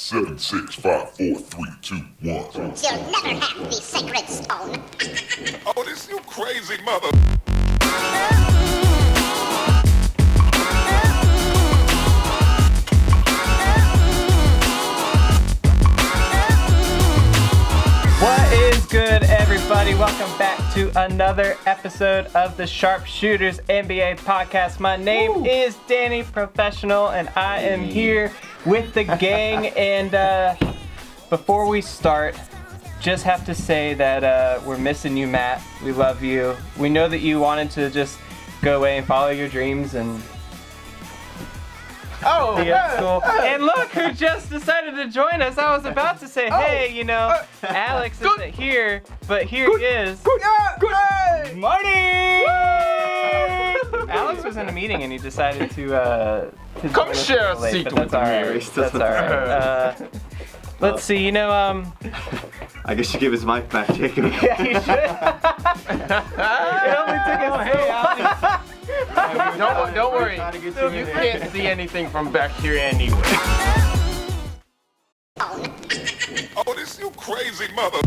7, 6, 5, 4, 3, 2, 1. You'll never have the sacred stone. Oh, this you crazy mother. What is good, everybody? Welcome back to another episode of the SharpShooters NBA podcast. My name is Danny Professional, and I am here with the gang. And before we start, just have to say that we're missing you, Matt. We love you. We know that you wanted to just go away and follow your dreams and school. And look who just decided to join us. I was about to say, hey, you know, Alex isn't here, but here he is. Good Morning! Alex was in a meeting and he decided to Come share a late, seat but with that's me. That's all right. Let's see, you know, I guess you give his mic back, Jacob. yeah, you should. It only took us Don't worry. You can't see anything from back here anyway. Oh, this you crazy mother.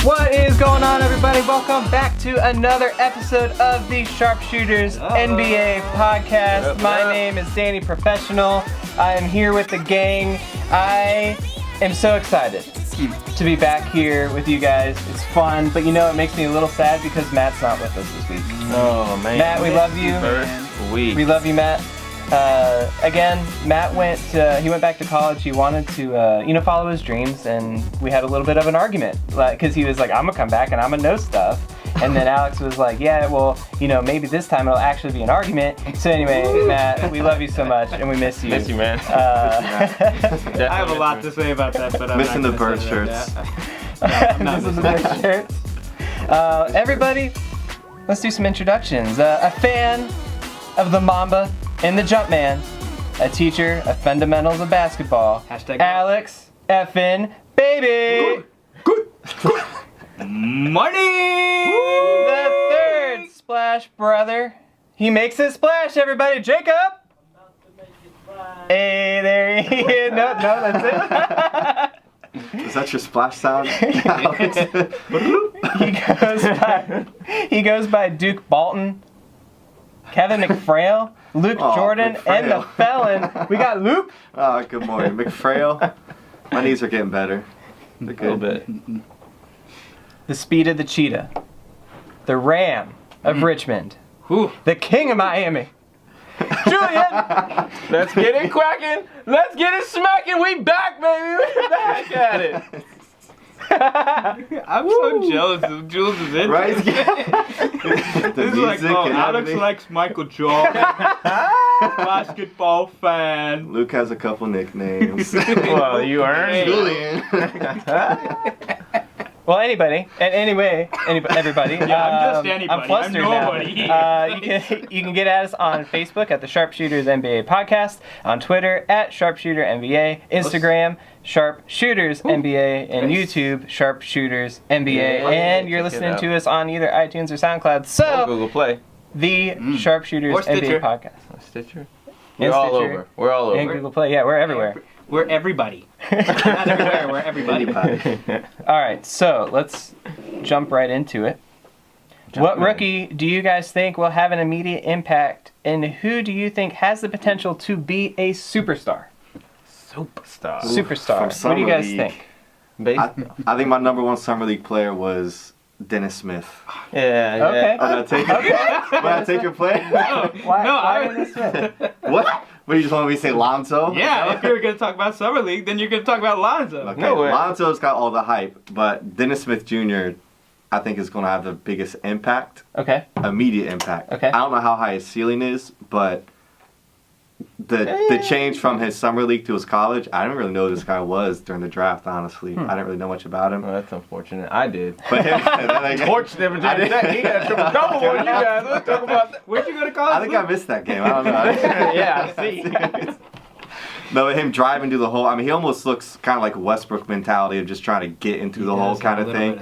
What is going on, everybody? Welcome back to another episode of the SharpShooters NBA podcast. My name is Danny Professional. I am here with the gang. I am so excited to be back here with you guys. It's fun, but you know, it makes me a little sad because Matt's not with us this week. Oh man. Matt, we love you. We love you, Matt. Again, Matt he went back to college. He wanted to, follow his dreams, and we had a little bit of an argument, because he was like, I'm gonna come back and I'm gonna know stuff. And then Alex was like, yeah, well, maybe this time it'll actually be an argument. So anyway, Matt, we love you so much, and we miss you. Miss you, man. I have a lot to say about that, but I'm Missing not the gonna bird say shirts. that. Missing the bird shirts. Everybody, let's do some introductions. A fan of the Mamba and the Jumpman, a teacher of fundamentals of basketball, Hashtag Alex effin' baby. Money! The third splash brother. He makes his splash, everybody. Jacob. Hey, there he is. No, that's it. Is that your splash sound? He goes by Duke Bolton, Kevin McPhail, Luke Jordan, McPhail. and the Felon. We got Luke. Oh, good morning. McPhail. My knees are getting better. They're A little good. bit. The speed of the cheetah, the Ram of Richmond, Whew. the King of Miami, Julian. Let's get it quacking. Let's get it smacking. We back, baby. We back at it. I'm so jealous of Jules' intro. Right? The This is like, music oh, and Alex everything. likes Michael Jordan, basketball fan. Luke has a couple nicknames. Well, you earned it. Julian. Well, everybody. Yeah, I'm just anybody. I'm flustered I'm nobody. now. You can get at us on Facebook at the SharpShooters NBA podcast, on Twitter at SharpShooter NBA, Instagram SharpShooters NBA, and YouTube SharpShooters NBA. And you're check it listening out. to us on either iTunes or SoundCloud. So Google Play. the SharpShooters Or Stitcher. NBA podcast. Stitcher. And We're all Stitcher. over. We're all And over. Google Play. Yeah, we're everywhere. We're everybody. Not everywhere, we're everybody. All right, so let's jump right into it. What rookie do you guys think will have an immediate impact, and who do you think has the potential to be a superstar? Superstar. Superstar. from What do you Summer guys League. think? I think my number one summer league player was Dennis Smith. Yeah. Okay. Oh, did I take your player? Why Dennis Smith? What? What, you just want me to say Lonzo? Yeah, if you're gonna talk about Summer League, then you're gonna talk about Lonzo. Okay, No way. Lonzo's got all the hype, but Dennis Smith Jr., I think, is going to have the biggest impact, Okay. immediate impact. Okay. I don't know how high his ceiling is, but the change from his summer league to his college, I didn't really know who this guy was during the draft, honestly. I didn't really know much about him. Well, that's unfortunate. I did. But him, Torched him. He got triple double on you guys. Let's talk about that. Where'd you go to college? I think I missed that game. I don't know. Yeah, I see. No, him driving to the hole. I mean, he almost looks kind of like Westbrook mentality of just trying to get into the hole kind of thing,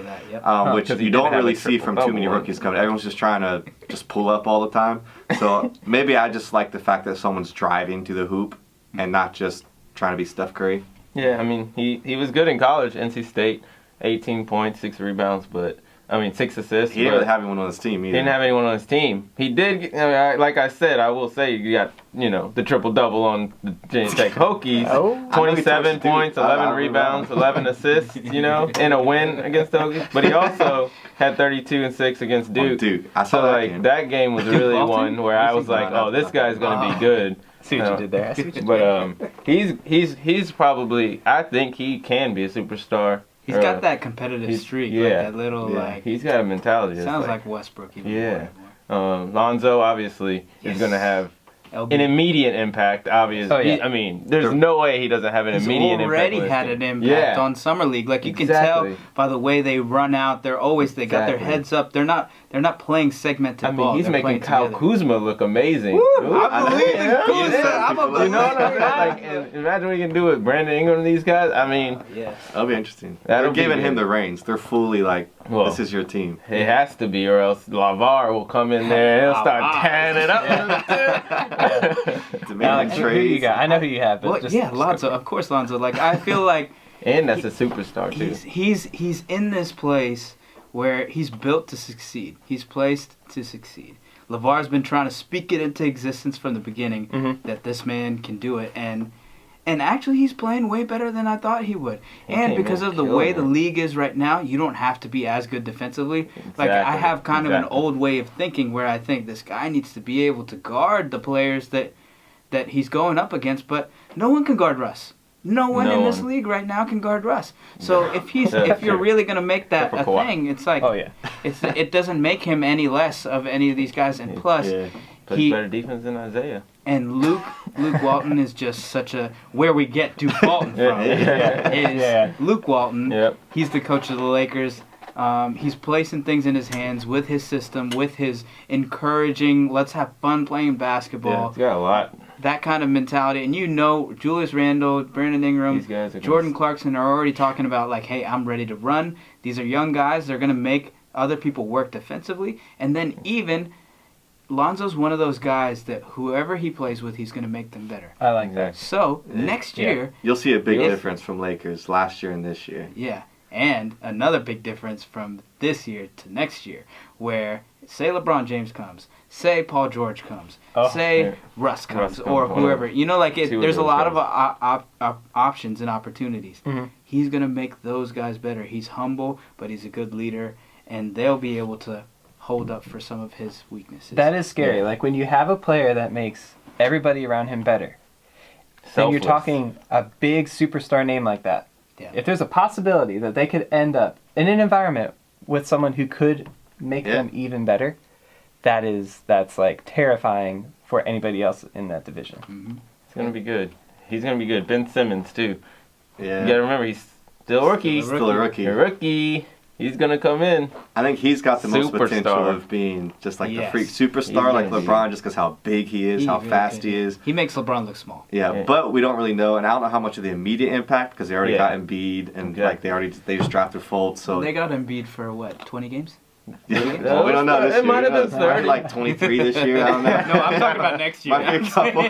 which 'cause he you didn't don't have really a see from too triple many double. rookies coming. Everyone's just trying to just pull up all the time. So maybe I just like the fact that someone's driving to the hoop and not just trying to be Steph Curry. Yeah, I mean, he was good in college, NC State, 18 points, 6 rebounds, 6 assists. He didn't really have anyone on his team either. He didn't have anyone on his team. He did, like I said, I will say, you got, the triple-double on the Virginia Tech Hokies. Oh. 27 points, 11 I rebounds, 11 assists, in a win against the Hokies. But he also had 32 and 6 against Duke. Duke. I saw So, that like, game. that game was really Walton? one where I was like, oh, this guy's going to be good. I see what you did there. I see what you did. But he's probably, I think he can be a superstar. He's got that competitive streak, like that little He's got a mentality. that's sounds like Westbrook. Even Yeah. more. Lonzo obviously is going to have LB. an immediate impact. Obviously, Oh, yeah. I mean, there's no way he doesn't have an He's immediate impact. already with had it. an impact Yeah. on summer league. Like you can Exactly. tell by the way they run out. They got their Exactly. heads up. They're not playing segmented I mean, ball. he's They're making playing Kyle together. Kuzma look amazing. I believe in Yeah. Kuzma. Yeah. I'm a You You know what I'm believer. saying? Like, and imagine what we can do with Brandon Ingram and these guys. I mean, Yes. That'll be interesting. That'll They're be giving him good. the reins. They're fully like, Well, this is your team. it has to be, or else LaVar will come in there and he'll start LaVar. tearing it up. Demanding Who you trades. got? I know who you have, but Well, just yeah, Lonzo. Of course, Lonzo. Like I feel like And that's a superstar too. he's in this place where he's built to succeed. He's placed to succeed. LeVar's been trying to speak it into existence from the beginning that this man can do it, and actually he's playing way better than I thought he would. And came because in of the killing way it. the league is right now, you don't have to be as good defensively. Like I Exactly. have kind of an Exactly. old way of thinking where I think this guy needs to be able to guard the players that he's going up against, but no one can guard Russ. No one No in this one. league right now can guard Russ. So if you're really gonna make that Except a for Kawhi. thing, it's like oh yeah. it doesn't make him any less of any of these guys. And plus, Yeah. Plays he better defense than Isaiah. and Luke Walton is just such a where we get Duke Walton from is Yeah. Luke Walton. Yep. He's the coach of the Lakers. He's placing things in his hands with his system, with his encouraging, let's have fun playing basketball. He's got a lot. That kind of mentality. And Julius Randle, Brandon Ingram, These guys are Jordan Clarkson are already talking about, like, hey, I'm ready to run. These are young guys. They're going to make other people work defensively. And then even Lonzo's one of those guys that whoever he plays with, he's going to make them better. I like that. So next year, You'll see a big If- difference from Lakers last year and this year. yeah, and another big difference from this year to next year, where say LeBron James comes, say Paul George comes, Oh, say yeah. Russ comes, Russ or comes, whoever. You know, like See what there's a those lot of guys- options and opportunities. Mhm. He's gonna make those guys better. He's humble, but he's a good leader, and they'll be able to hold up for some of his weaknesses. That is scary. Yeah. Like when you have a player that makes everybody around him better. And you're Selfless. talking a big superstar name like that. Yeah. If there's a possibility that they could end up in an environment with someone who could make Yeah. them even better, that's like terrifying for anybody else in that division. It's gonna be good. He's gonna be good. Ben Simmons too. Yeah. You gotta remember he's still a rookie. Still a rookie. A rookie. He's gonna come in. I think he's got the most Superstar. potential of being just like the Yes. freak He's superstar, like gonna be- LeBron, just because how big he is, He how really fast could. he is. He makes LeBron look small. Yeah, Yeah. but we don't really know, and I don't know how much of the immediate impact because they already Yeah. got Embiid, and Yeah. like they just drafted Fultz, so They got Embiid for what, 20 games? well, we don't know this It year. might have been It might be 30. like 23 this year. I don't know. No, I'm talking about next year. Might be a couple.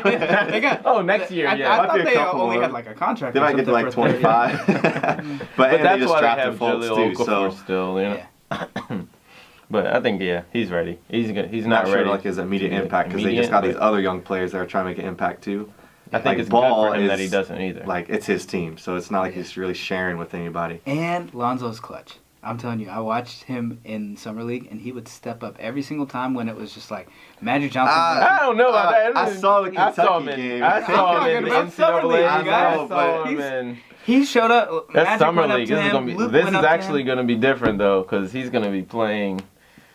They got, Oh, next year, I, yeah. I Might thought be a they couple only more. had like a contract. They or might get to something like for 30. 25. but But and they that's just why they drafted have Fultz Jaleel too, so Okafor still, you know. Yeah. But I think he's ready. He's good. He's not not sure ready. like his immediate to- impact because they just got these but other young players that are trying to make an impact too. I think like, it's Ball good for him that he is, doesn't either. Like it's his team, so it's not like he's really sharing with anybody. And Lonzo's clutch. I'm telling you, I watched him in Summer League, and he would step up every single time when it was just like Magic Johnson. I don't know about that. I saw the I saw him Kentucky in. game. I saw him in the Talking about Summer League, NCAA. you guys. I saw him He's- in. He showed up. That's Magic summer went up league. to This is him, gonna be. Luke This went is up to actually him. gonna be different though, because he's gonna be playing.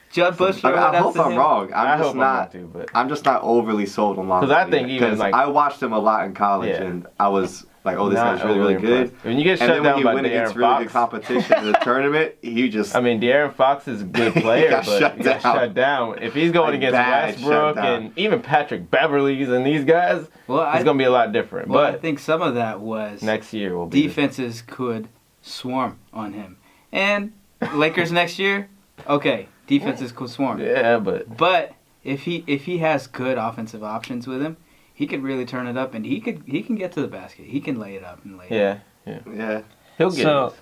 Judd Bush. I, mean, went I up hope to I'm him. wrong. I I'm hope just I'm not. not too, but I'm just not overly sold on Lonzo. 'Cause I think either, even, 'cause like- I watched him a lot in college, Yeah. and I was Like, oh, this Not guy's really, really overly good. impressed. When you get And shut then down when by you win against De'Aaron really good Fox, competition in the tournament, he just... I mean, De'Aaron Fox is a good player, got but shut he got down. shut down. If he's going Like, against bad Westbrook shut down. and even Patrick Beverly's and these guys, it's going to be a lot different. Well, I but think some of that was next year will be defenses could swarm on him. And Lakers next year, okay, defenses could swarm. Yeah, but But if he has good offensive options with him, he could really turn it up, and he can get to the basket. He can lay it up and lay it up. Yeah. he'll get So, it.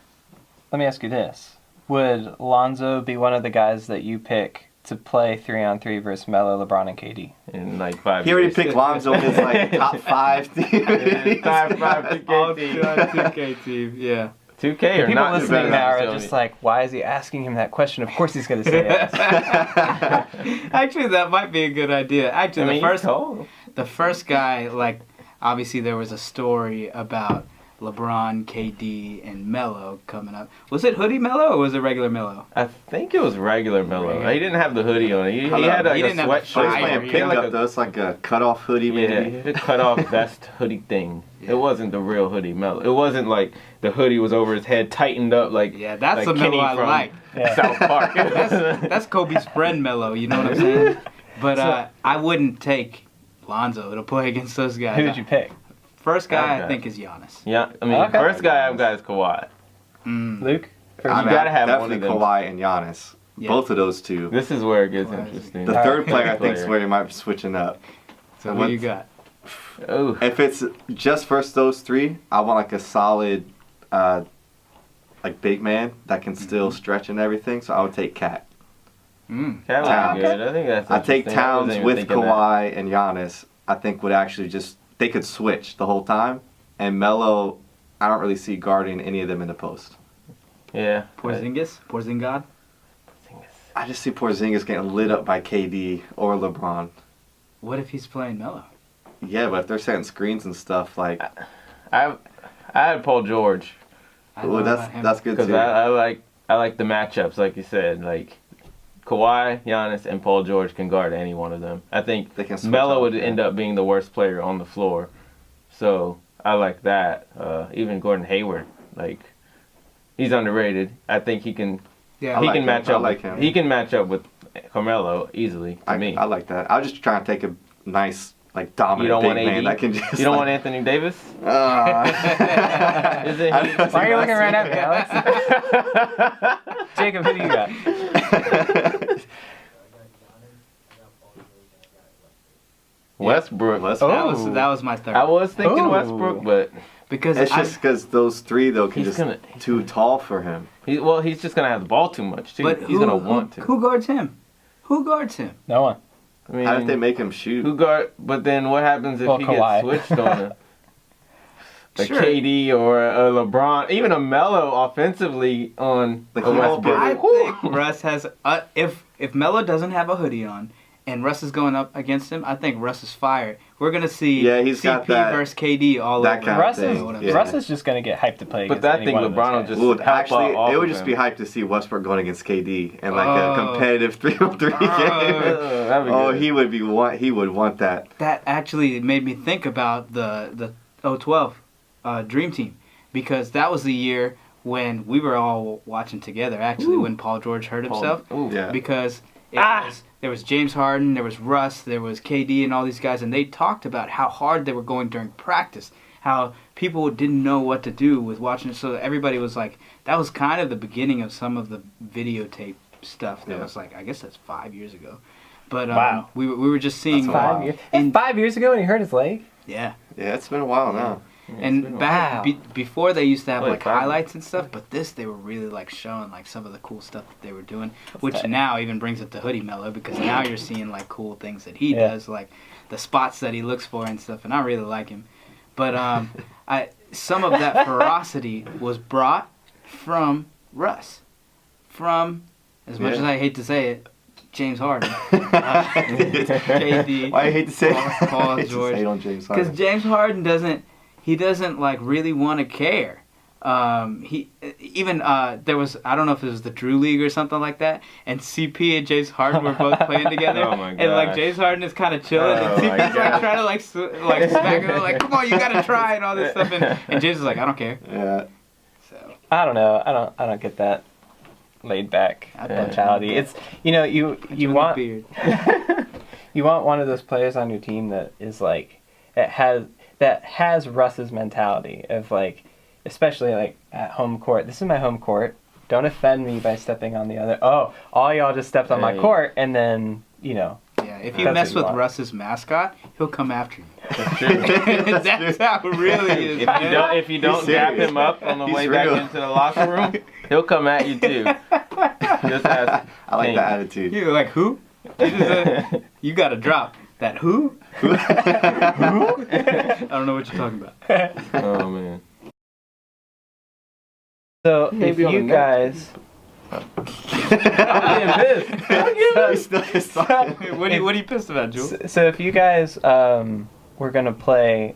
let me ask you this. Would Lonzo be one of the guys that you pick to play 3-on-3 versus Melo, LeBron, and KD? In like 5 He years. already picked Lonzo in his, like, top 5 team. Top 5 All 2K team. 2K team, yeah. 2K or People not? listening now are Tell just me. like, why is he asking him that question? Of course he's going to say yes. Actually, that might be a good idea. Actually, I mean, the he's first tall. the first guy, like, obviously there was a story about LeBron, KD, and Melo coming up. Was it hoodie Melo or was it regular Melo? I think it was regular Melo. Regular. He didn't have the hoodie on. He Hold had up. like He a didn't have the sweatshirt. So he's fire. playing He He had pickup, like though. It's like a cutoff hoodie, maybe. Yeah, cut off vest hoodie thing. Yeah. It wasn't the real hoodie Melo. It wasn't like the hoodie was over his head, tightened up like Yeah, that's like the Melo Kenny I from like. Yeah. South Park. That's Kobe's friend Melo, you know what I'm saying? But I wouldn't take Lonzo to play against those guys. Who would you pick? First guy I Okay. think is Giannis. Yeah, I mean, Okay. first guy I've got is Kawhi. Luke? You gotta have one definitely of them. Kawhi and Giannis. Yeah. Both of those two. This is where it gets Kawhi. interesting. The All third right. player, I think, is Player. where you might be switching up. So who you got? Oh, If it's just first those three, I want like a solid, like big man that can still stretch and everything. So I would take Cat. Mm. that Towns. was good. I think that's. I take interesting. I wasn't Towns even with thinking that. Kawhi and Giannis. I think would actually just they could switch the whole time. And Melo, I don't really see guarding any of them in the post. Yeah. Porzingis? I just see Porzingis getting lit up by KD or LeBron. What if he's playing Melo? Yeah, but if they're setting screens and stuff, like, I had Paul George I don't ooh, know about him. that's good because too. I like the matchups, like you said, like Kawhi, Giannis, and Paul George can guard any one of them. I think They can switch Melo up, would yeah. end up being the worst player on the floor, so I like that. Even Gordon Hayward, like he's underrated. I think he can. Yeah, He like can him. match I up. like with, him. He can match up with Carmelo easily. To me, I like that. I was just trying to take a nice, like, you dominant don't big want man AD. that can just. You don't like, want Anthony Davis. Uh, Is it? Why are you looking right at me, Alex? Jacob, who do you got? Westbrook. Westbrook. That was my third. I was thinking Oh. Westbrook, but Because It's just because those three though can He's just gonna- too tall for him. he's just gonna have the ball too much too. but He's gonna want to. Who guards him? Who guards him? No one. I mean, How if they make him shoot? who guard? But then what happens if Well, he Kawhi. gets switched on a Sure. KD or a LeBron, even a Melo offensively on Like, a he won't be Westbrook? I able- think Russ has. If Melo doesn't have a hoodie on, and Russ is going up against him, I think Russ is fired. We're gonna see Yeah, he's CP got that- versus KD all that over. kind of Russ thing. is, Yeah. Russ is just going to get hyped to play But against I any think one of those LeBron will guys. just- Well, help actually, out off it would of just him. be hype to see Westbrook going against KD and like Oh. a competitive 3-on-3 game. That'd be Oh, good. he would want that. That actually made me think about the 012 Dream Team, because that was the year when we were all watching together. Actually, when Paul George hurt himself, Ooh. Yeah. because there was James Harden, there was Russ, there was KD, and all these guys, and they talked about how hard they were going during practice, how people didn't know what to do with watching it. So everybody was like, that was kind of the beginning of some of the videotape stuff. That Yeah. was like, I guess that's 5 years ago. But Wow. we were just seeing That's a lot. 5 years. In- 5 years ago when he hurt his leg? yeah. Yeah, it's been a while now. And back before they used to have Wait, like 5 highlights and stuff, but they were really like showing like some of the cool stuff that they were doing, which tight. now even brings it to Hoodie Mellow, because now you're seeing like cool things that he Yeah. does, like the spots that he looks for and stuff, and I really like him. But some of that ferocity was brought from Russ, from, as much Yeah. as I hate to say it, James Harden, KD, Why I hate to say Paul I hate to George. say it on James because Harden. James Harden doesn't like really want to care He even there was, I don't know if it was the Drew League or something like that, and CP and James Harden were both playing together. Oh my and like gosh. James Harden is kind of chilling, Oh and my CP's like gosh. trying to like smack him, like, come on, you gotta try and all this stuff, and James is like, I don't care. Yeah. So I don't know. I don't get that laid back I thought mentality. you- It's you With a want beard. you want one of those players on your team that is like that has Russ's mentality of like, especially like at home court. This is my home court. Don't offend me by stepping on the other. Oh, all y'all just stepped on my Hey. court, and then Yeah, if you That's mess what you with want. Russ's mascot, he'll come after you. That's true. That's how it really is. man. If you don't dap serious. him up on the He's way back real. into the locker room, he'll come at you too. Just ask I like King. that attitude. You're like, who? You got to drop that who? I don't know what you're talking about. Oh man. so may if be on you the guys. I'm being pissed. He's still his son. What are you pissed about, Jules? So if you guys were gonna play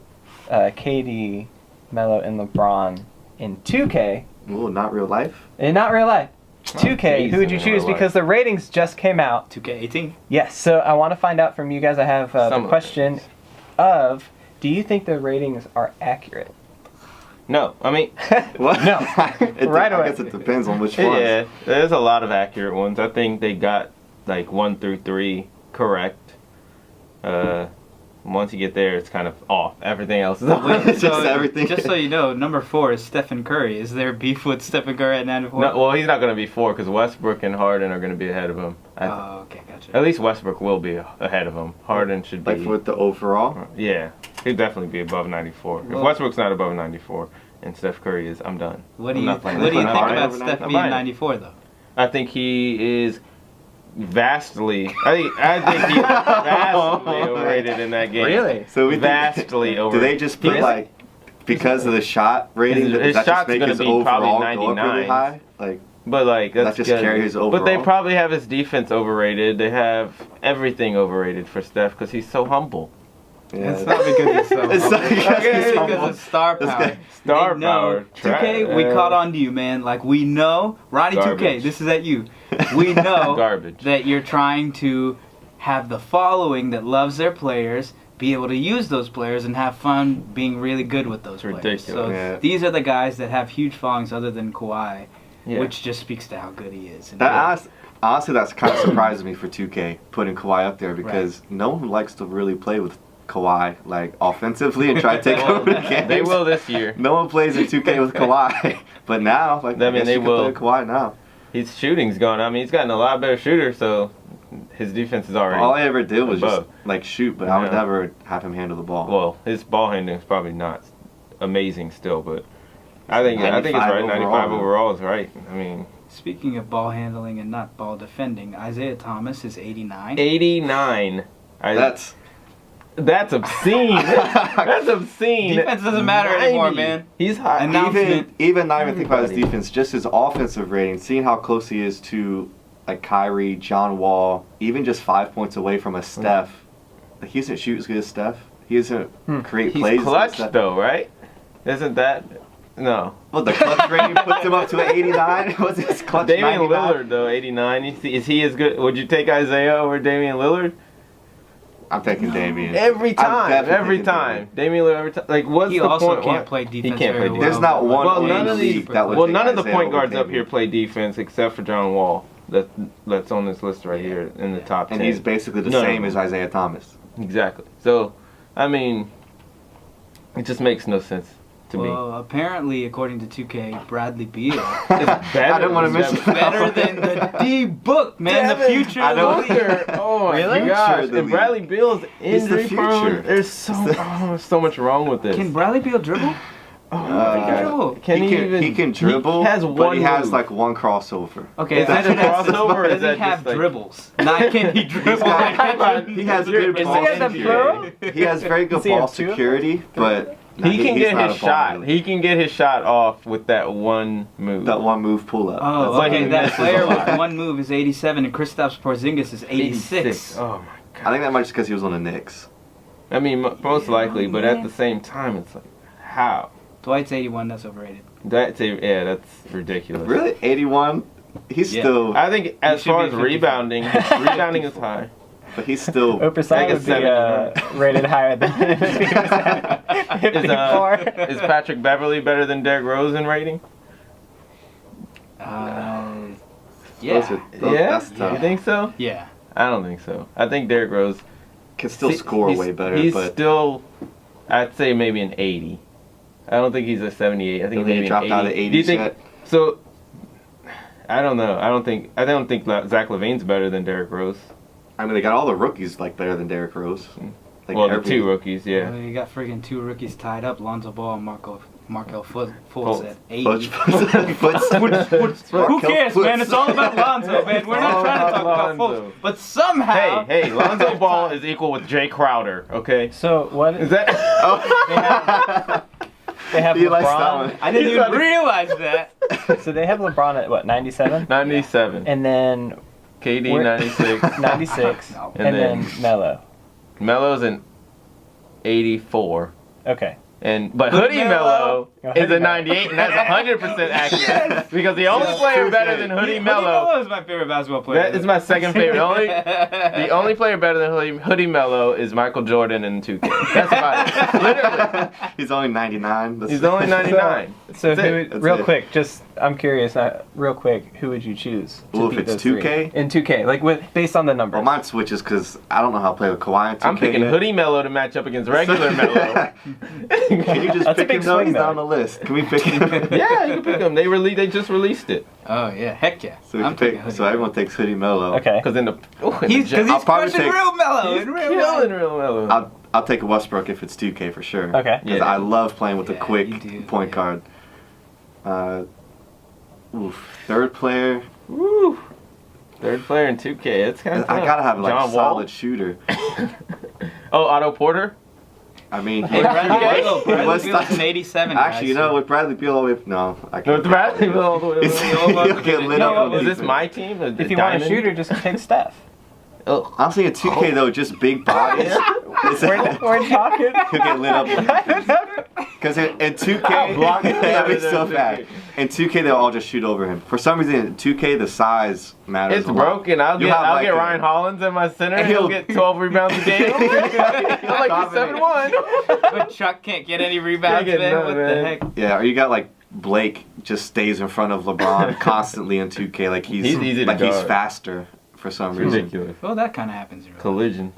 KD, Melo, and LeBron in 2K, Ooh, not real life. and not real life, 2K, geez, who would you in choose? real life. Because the ratings just came out. 2K18. Yes, so I want to find out from you guys. I have Some the of question of, do you think the ratings are accurate? No, I mean, What? No. Right I away. guess it depends on which ones. yeah, there's a lot of accurate ones. I think they got like 1 through 3 correct. Once you get there, it's kind of off. Everything else is off. It's just everything. Just so you know, number 4 is Stephen Curry. Is there beef with Stephen Curry at 94? No, well, he's not going to be 4 because Westbrook and Harden are going to be ahead of him. Oh, okay, gotcha. At least Westbrook will be ahead of him. Harden should be. Like for the overall. Yeah, he'd definitely be above 94. If Well- Westbrook's not above 94 and Steph Curry is, I'm done. What do I'm you not playing What do you that. think I'm about buying it. Steph I'm being buying it. 94 though? I think he is vastly. I think he's vastly overrated in that game. Really? So we think- Vastly Do overrated. they just put like because of the shot rating? His Does that shot's just make gonna his be overall probably go up really 99s. high? Like But like Does that's that just good. carry his But they overall? probably have his defense overrated. They have everything overrated for Steph because he's so humble. yeah. It's not because he's so It's not humble. because It's he's because humble. of star This power. guy- Star They know. power. 2K, we caught on to you, man. Like, we know. Ronnie 2K, Garbage. this is at you. We know Garbage. that you're trying to have the following that loves their players be able to use those players and have fun being really good with those players. Ridiculous. So Yeah. these are the guys that have huge followings other than Kawhi, Yeah. which just speaks to how good he is. And Honestly, that's kind of surprises me for 2K putting Kawhi up there because no one likes to really play with Kawhi like offensively and try to take over the game. They will this year. No one plays in 2K with Kawhi, but now, like, I mean, guess they you can will. play Kawhi now. His shooting's gone. I mean, he's gotten a lot better shooter, so his defense is already. All I ever did was just above. like shoot, but I would Yeah. never have him handle the ball. Well, his ball handling is probably not amazing still, but I think it's 95 right. 95 overall. overall is right. I mean, Speaking of ball handling and not ball defending, Isaiah Thomas is 89. 89. That's obscene. That's obscene. Defense doesn't matter anymore, 90. man. He's hot. And now- even not even think about his Everybody. defense, just his offensive rating, seeing how close he is to like Kyrie, John Wall, even just 5 points away from a Steph. Like he doesn't shoot as good as Steph. He doesn't create He's plays. as clutch Steph. though, right? Isn't that no? Well, the clutch rating puts him up to an 89. What's his clutch? Damian 99? Lillard though, 89. Is he as good? Would you take Isaiah over Damian Lillard? I'm taking Damian. Every I'm time, definitely every taking time. Damian Lillard every time. Like, what's He the also point? can't play defense. can't play very defense. well. There's not one Well, in none the of these- league that would Well, take none of the Isaiah point over guards up Damian. here play defense except for John Wall. That's on this list right here in the top 10. And he's basically the No, no, same no. as Isaiah Thomas. Exactly. So, I mean, it just makes no sense to me. Well, apparently, according to 2K, Bradley Beal It's better. I didn't want to miss It's it. better than the D book, man. The Devin, future I of know. the league. Oh my Really? gosh! Future of the And Bradley Beal's He's the injury prone. future. There's so much wrong with this. Can Bradley Beal dribble? Oh my God. dribble. Can he even? He can dribble, He has but one he has move. like one crossover. Okay, Is that does a crossover or is does that he have just like- dribbles? Not can he dribble? He has good Is ball he at the security. He has very good Does he ball have two? security, but no, He can he's get not his a ball shot. handler. He can get his shot off with that one move. That one move pull up. Oh, But okay. he That misses player a lot. with one move is 87, and Kristaps Porzingis is 86. Oh my god. I think that might just because he was on the Knicks. I mean, most likely, but at the same time, it's like, how? Dwight's 81. That's overrated. That's ridiculous. Really? 81? He's Yeah. still... I think as should far be as 55. rebounding, rebounding is high. But he's still... Oprah Like a would be rated higher than if he was at 54. Is Patrick Beverly better than Derrick Rose in rating? Those Yeah. are- Yeah? That's tough. You think so? Yeah. I don't think so. I think Derrick Rose Can still score way better, He's but... still, I'd say maybe an 80. I don't think he's a 78. I think He maybe dropped an 80. out of Do you 80s think yet? so? I don't know. I don't think Zach LaVine's better than Derrick Rose. I mean, they got all the rookies like better than Derrick Rose. Like Well, the every- two rookies, yeah. You got friggin' 2 rookies tied up, Lonzo Ball and Markel Fultz Fultz. at 80. Who cares, man? It's all about Lonzo, man. We're not trying to talk about Lonzo. Fultz. But somehow... Hey, Lonzo Ball is equal with Jay Crowder, okay? So what Is that? they have He likes that LeBron? one. I didn't even realize that. So they have LeBron at what, 97? 97. And then KD We're- 96. 96, No. and then Melo. Melo's an 84. Okay. But Hoodie Melo Oh, is Hoodie a Melo. 98, and that's 100% accurate. Because the only player better than Hoodie Melo, is my favorite basketball player. that is my second favorite. The only player better than Hoodie Melo is Michael Jordan in 2K. That's about it. Literally. He's only 99. That's He's only 99. So That's who it. That's real it. quick, just I'm curious, real quick, who would you choose? To Ooh, if beat it's those three? 2K? In 2K, like based on the numbers. Well, mine switches because I don't know how to play with Kawhi in 2K I'm picking yet. Hoodie Melo to match up against regular Melo. Can you just That's a pick big him though? swing, He's though. not on the list. Can we pick him? Yeah, you can pick him. They just released it. Oh, yeah. Heck yeah. So we I'm can taking pick. Hoodie So Melo. everyone takes Hoodie Melo. Okay. Because in the He's I'll probably crushing take- real Melo. he's in real killing life. real Melo. I'll take a Westbrook if it's 2K for sure. Okay. Because Yeah. I love playing with a Yeah, quick you do, point yeah. guard. Third player. Woo. Third player in 2K. It's kind of I gotta have like John a Wall? solid shooter. Oh, Otto Porter? I mean, Hey, Bradley Beal. Bradley was Beal's an 87. Actually, you guys, know, so- with Bradley Beal, no, I No, can't. it's Bradley Beal all the way. He'll get lit No, up on Is this defense. my team? If you want a shooter, just take Steph. Oh. I'm saying 2K though, just big bodies. We're talking. He'll get lit up. Because in 2K, block it. that'd be so bad. In 2K, they'll all just shoot over him. For some reason, in 2K, the size matters. It's a lot. broken. I'll You'll get have, like, get a- Ryan Hollins in my center and He'll- he'll get 12 rebounds a game. He'll like Dominate. 7-1. But Chuck can't get any rebounds, Can't get man. none, What man. the heck? Yeah, or you got like Blake just stays in front of LeBron constantly in 2K. Like he's He's easy to like he's guard. faster for some It's reason. ridiculous. Well, that kind of happens in real life. Collisions.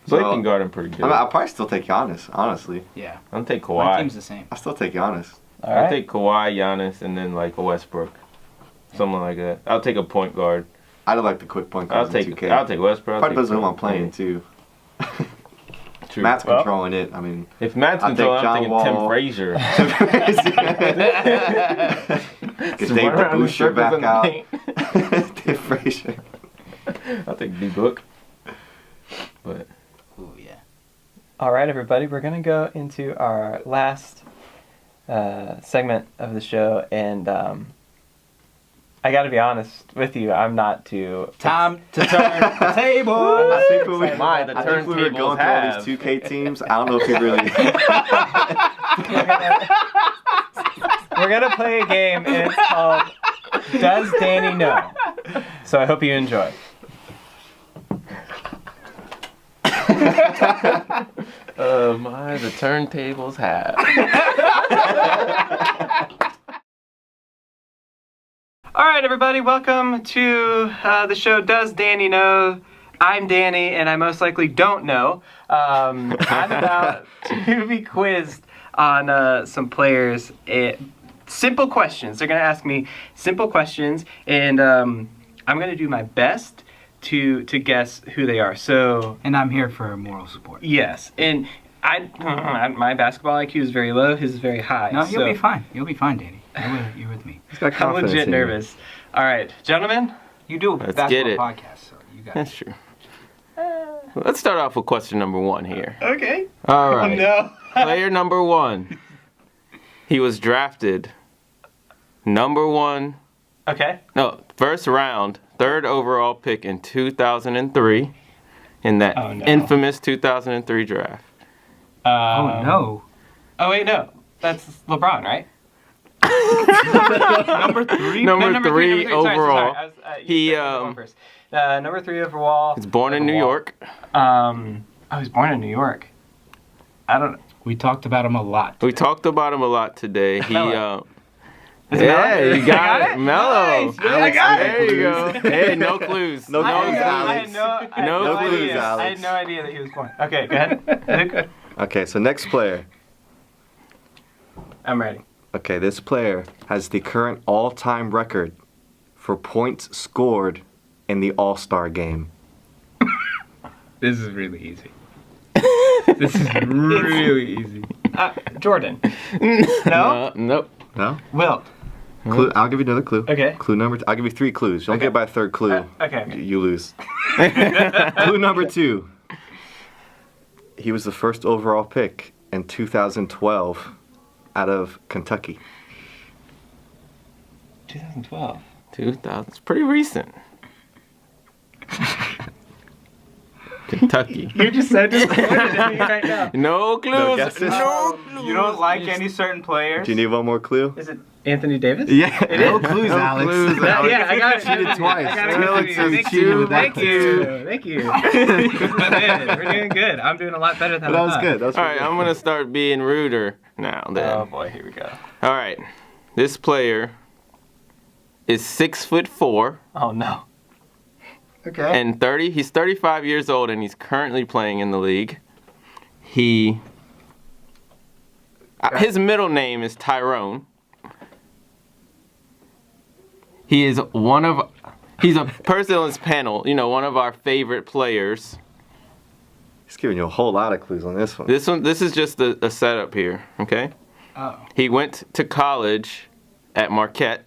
Blake So- can guard him pretty good. I mean, I'll probably still take Giannis. Honestly, Yeah. I'll take My Kawhi. team's the same. I'll still take Giannis. All I'll right. take Kawhi, Giannis, and then like a Westbrook. Something like that. I'll take a point guard. I don't like the quick point I'll guards take in 2K. Westbrook. I'll Probably take depends on who I'm Kawhi. playing too. True. Matt's Well- controlling it. I mean, If Matt's I'll take controlling, I'm John thinking Wall. Tim Frazier. get Just Dave run around in Boucher circles back in the out. paint. Dave Frazier. I'll take D-Book. But Ooh, yeah. All right, everybody, we're gonna go into our last segment of the show, and I got to be honest with you, I'm not too. Time to turn the table. I think when we, My, the I think when we were turntables going through all these 2K teams, I don't know if we really. We're gonna play a game, and it's called Does Danny Know? So I hope you enjoy. the turntables have. All right, everybody, welcome to the show Does Danny Know? I'm Danny, and I most likely don't know. I'm about to be quizzed on some players. Simple questions. They're going to ask me simple questions, and I'm going to do my best to guess who they are. So, And I'm here for moral support. yes, and my basketball IQ is very low. His is very high. No, you'll so be fine. You'll be fine, Danny. You're with me. I'm legit nervous. All right, gentlemen. You do a Let's basketball get it. podcast, so you got That's true. Let's start off with question number 1 here. Okay. All right. No. Player number 1. He was drafted number 1. Okay. No, first round, 3rd overall pick in 2003 in that Oh, no. infamous 2003 draft. Oh, no. Oh wait, no. That's LeBron, right? Number 3? Number three overall. Number 3 overall. He's born in New York. He's born in New York. I don't. We talked about him a lot. We talked about him a lot today. He Melo. yeah, you got it. Melo. Nice. I got There you go. Hey, no clues. No I clues, had Alex. No clues, idea. Alex. I had no idea that he was born. Okay, go ahead. Luke, Okay, so next player. I'm ready. Okay, this player has the current all-time record for points scored in the All-Star game. This is really easy. This is really easy. Jordan. No? Nope. No? Wilt. Clue. I'll give you another clue. Okay. Clue number. I'll give you 3 clues. You don't get by a third clue. Okay. You lose. Clue number 2. He was the first overall pick in 2012 out of Kentucky. 2012. 2000. It's pretty recent. Kentucky. You're just so disappointed in me right now. No clues. guesses? No. You don't like any certain players? Do you need one more clue? Is it Anthony Davis? Yeah. It is. clues, Alex. Yeah, I got it. Cheated twice. I got it. Alex has Thank cheated you. with that Thank you. Thank you. We're doing good. I'm doing a lot better than But I that was thought. good. That was All pretty right, good. I'm gonna start being ruder now. Then. Oh boy, here we go. All right, this player is 6'4" Oh no. Okay. and 30. He's 35 years old and he's currently playing in the league. His middle name is Tyrone. He's a person on this panel, one of our favorite players. He's giving you a whole lot of clues on this one. This is just a setup here, okay? Oh. He went to college at Marquette.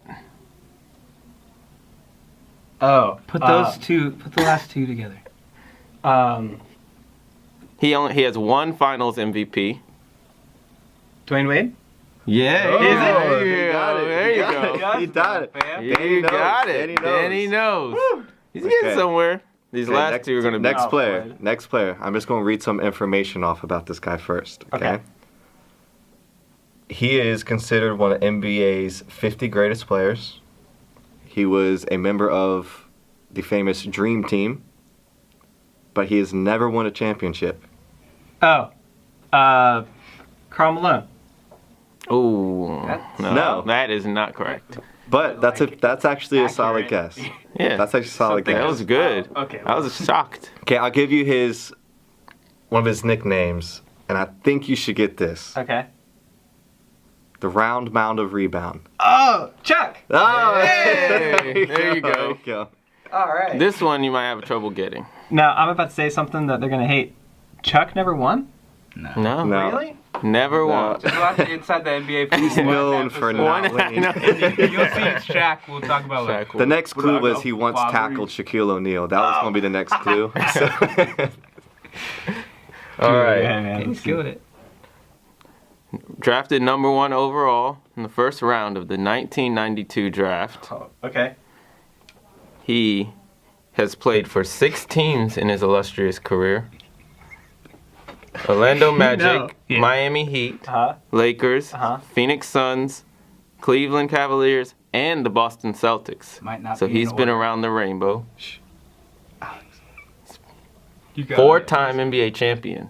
Oh. Put the last 2 together. He has 1 Finals MVP. Dwayne Wade? Yeah, Oh, there he you got go. it. There He you got go. it. He got it. You got Danny it. knows. Danny knows. He's Okay. getting somewhere. These Okay, last 2 are going to be. Next Oh, player. boy. Next player. I'm just going to read some information off about this guy first. Okay. He is considered one of NBA's 50 greatest players. He was a member of the famous Dream Team, but he has never won a championship. Oh. Karl Malone. Oh, No. that is not correct. But that's actually a solid accurate. guess. Yeah, That's actually a solid that guess. was good. Oh, okay. I was shocked. Okay, I'll give you one of his nicknames, and I think you should get this. Okay. The round mound of rebound. Oh, Chuck. Oh, Hey, there you go. There you go. All right. This one you might have trouble getting. Now, I'm about to say something that they're going to hate. Chuck never won? No, No. Really? never won. Just watch it inside the NBA. He's known for not One- winning. I know. You'll see it's Shaq. We'll talk about it later. The next What clue do I was go? he once Father? tackled Shaquille O'Neal. That was going to be the next clue. So- All right. Yeah, man. He's killed it. Drafted number 1 overall in the first round of the 1992 draft. Oh, okay. He has played for 6 teams in his illustrious career. Orlando Magic, know. Yeah. Miami Heat, Uh-huh. Lakers, Uh-huh. Phoenix Suns, Cleveland Cavaliers, and the Boston Celtics. Might not So be in he's been order. around the rainbow. You got it. 4-time NBA champion.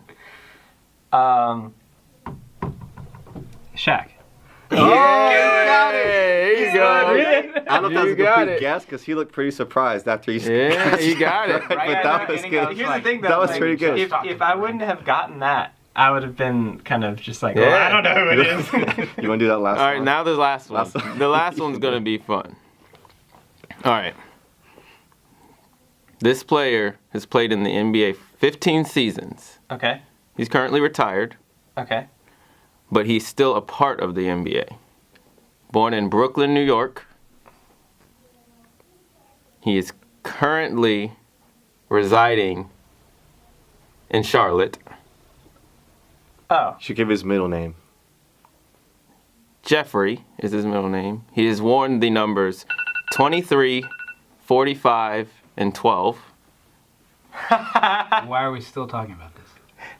Shaq. Yeah, there you go. I don't know if You that's a got complete it. guess because he looked pretty surprised after you Yeah, you got it. But Right, that was and good. he Here's the thing, though. That was like, pretty good. If I wouldn't have gotten that, I would have been kind of just like, Yeah. well, I don't know who it is. You want to do that last All right, one? now the last one. Last one. The last one's going to be fun. All right. This player has played in the NBA 15 seasons. Okay. He's currently retired, Okay. but he's still a part of the NBA. Born in Brooklyn, New York. He is currently residing in Charlotte. Oh. Should give his middle name. Jeffrey is his middle name. He has worn the numbers 23, 45, and 12. Why are we still talking about this?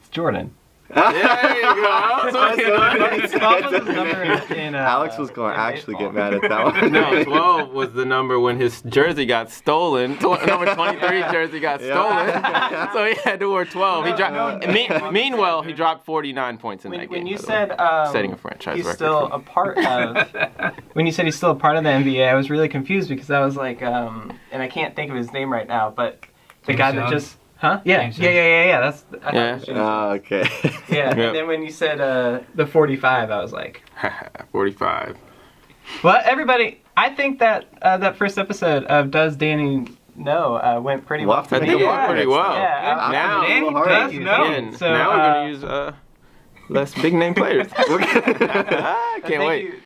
It's Jordan. There you go. What was his number in Alex was going to in actually baseball? get mad at that one. No, 12 was the number when his jersey got stolen. Number 23 jersey got stolen. So he had to wear 12. He dropped. Meanwhile, he dropped 49 points in that game. When you by the said way. Setting a franchise he's record. still a part of. When you said he's still a part of the NBA, I was really confused because I was like, and I can't think of his name right now, but the guy that Young? just. Huh? Yeah. James Yeah. That's. I thought Yeah. it was James. Okay. Yeah. Yep. And then when you said the 45, I was like. 45. Well, everybody, I think that that first episode of Does Danny Know went pretty well. We'll have to I think it Yeah. went pretty well. Yeah, Now, Danny Hard. does you. know. and So, now we're gonna use less big name players. I can't Thank wait. you,